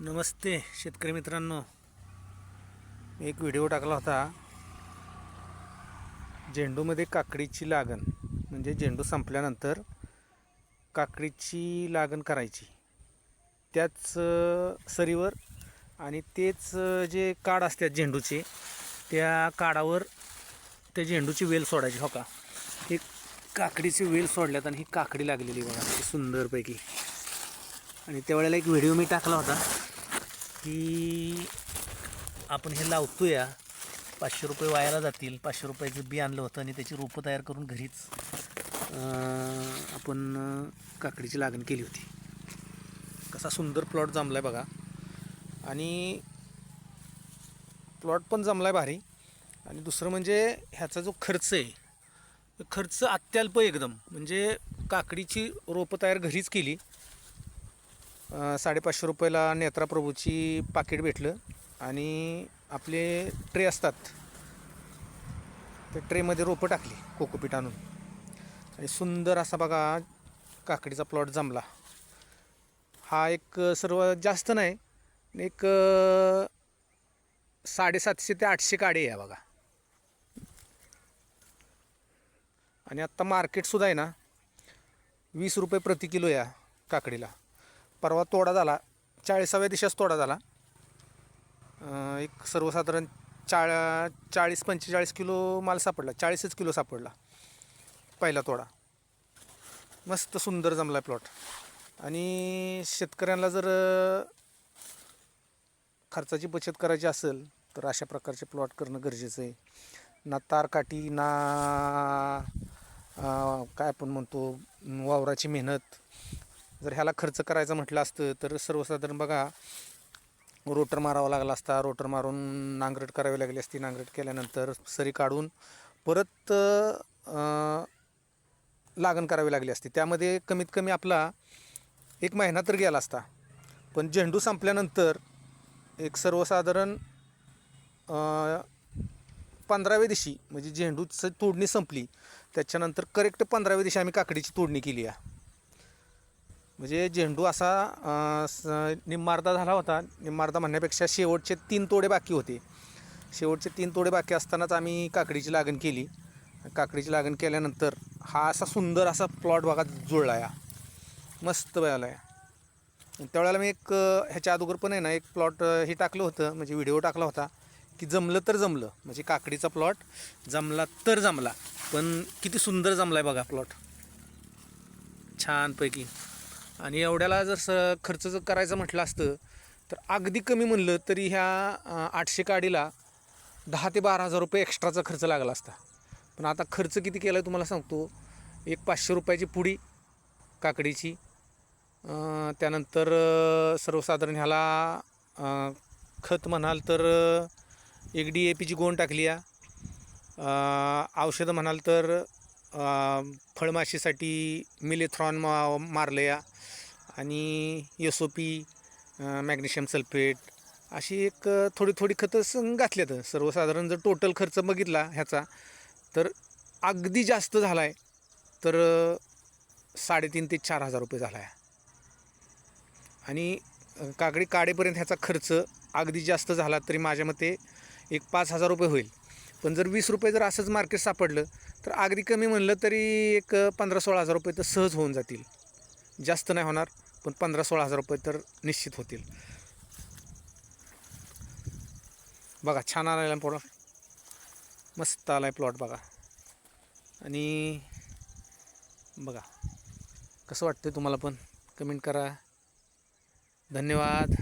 नमस्ते शेतकरी मित्रांनो, मी एक व्हिडिओ टाकला होता. झेंडूमध्ये काकडीची लागण म्हणजे झेंडू संपल्यानंतर काकडीची लागण करायची, त्याच सरीवर आणि तेच जे काड असतात झेंडूचे, त्या काडावर त्या झेंडूची वेल सोडायची. हो का, ही काकडीची वेल सोडल्यात आणि ही काकडी लागलेली बघा किती सुंदरपैकी. आणि त्यावेळेला एक व्हिडिओ मी टाकला होता की आपण हे लावतो या 500 रुपये वायाला जातील. 500 रुपयाचं बी आणलं होतं आणि त्याची रोपं तयार करून घरीच आपण काकडीची लागण केली होती. कसा सुंदर प्लॉट जमला आहे बघा. आणि प्लॉट पण जमला आहे भारी. आणि दुसरं म्हणजे ह्याचा जो खर्च आहे, खर्च अत्यल्प एकदम. म्हणजे काकडीची रोपं तयार घरीच केली. 550 रुपयाला नेत्राप्रभूची पाकिट भेटलं आणि आपले ट्रे असतात, त्या ट्रेमध्ये रोपं टाकली कोकोपीट आणून. आणि सुंदर असा बघा काकडीचा प्लॉट जमला. हा एक सर्व जास्त नाही, एक 750 ते 800 काडे आहे बघा. आणि आत्ता मार्केटसुद्धा आहे ना 20 रुपये प्रति किलो या काकडीला. परवा तोडा झाला, 40व्या दिवसाच तोडा झाला. एक सर्वसाधारण 40-45 किलो माल सापडला, 40च किलो सापडला पहिला तोडा. मस्त सुंदर जमला प्लॉट. आणि शेतकऱ्यांना जर खर्चाची बचत करायची असेल तर अशा प्रकारचे प्लॉट करणं गरजेचं आहे. ना तारकाठी, ना काय आपण म्हणतो वावराची मेहनत. जर ह्याला खर्च करायचं म्हटलं असतं तर सर्वसाधारण बघा रोटर मारावा लागला असता, रोटर मारून नांगरट करावी लागली असती. नांगरट केल्यानंतर सरी काढून परत लागण करावी लागली असती. त्यामध्ये कमीत कमी आपला 1 महिना तर गेला असता. पण झेंडू संपल्यानंतर एक सर्वसाधारण 15व्या दिवशी म्हणजे झेंडूची तोडणी संपली त्याच्यानंतर करेक्ट 15व्या दिवशी आम्ही काकडीची तोडणी केली आहे. म्हणजे झेंडू असा निम्मार्धा झाला होता. निम्मार्धा म्हणण्यापेक्षा शेवटचे 3 तोडे बाकी होते. शेवटचे 3 तोडे बाकी असतानाच आम्ही काकडीची लागण केली. काकडीची लागण केल्यानंतर हा असा सुंदर असा प्लॉट बघा जुळला या, मस्त व्हायला आहे. त्यावेळेला मी एक ह्याच्या अगोदर पण आहे ना एक प्लॉट हे टाकलं होतं, म्हणजे व्हिडिओ टाकला होता की जमलं तर जमलं, म्हणजे काकडीचा प्लॉट जमला तर जमला. पण किती सुंदर जमला आहे बघा प्लॉट, छानपैकी. आणि एवढ्याला जर खर्च जर करायचं म्हटलं असतं तर अगदी कमी म्हणलं तरी ह्या 800 काडीला 10 ते 12 हजार रुपये एक्स्ट्राचा खर्च लागला असता. पण आता खर्च किती केला आहे तुम्हाला सांगतो. एक 500 रुपयाची पुडी काकडीची, त्यानंतर सर्वसाधारण ह्याला खत म्हणाल तर एक DAPची गोण टाकली आहे. औषधं म्हणाल तर फळमाशीसाठी मिलेथ्रॉन मारलं या, आणि SOP, मॅग्नेशियम सल्फेट, अशी एक थोडी थोडी खतं घातल्यात. सर्वसाधारण जर टोटल खर्च बघितला ह्याचा तर अगदी जास्त झाला आहे, तर 3,500 ते 4,000 रुपये झाला आहे. आणि काकडी काढेपर्यंत ह्याचा खर्च अगदी जास्त झाला तरी माझ्या मते एक 5,000 रुपये होईल. पण जर 20 रुपये जर असंच मार्केट सापडलं तर अगदी कमी म्हणलं तरी एक 15-16 हजार रुपये तर सहज होऊन जातील. जास्त नाही होणार, पण 15-16 हजार रुपये तर निश्चित होतील. बघा छान आला प्लॉट, मस्त आला आहे प्लॉट बघा. आणि बघा कसं वाटतं तुम्हाला पण कमेंट करा. धन्यवाद.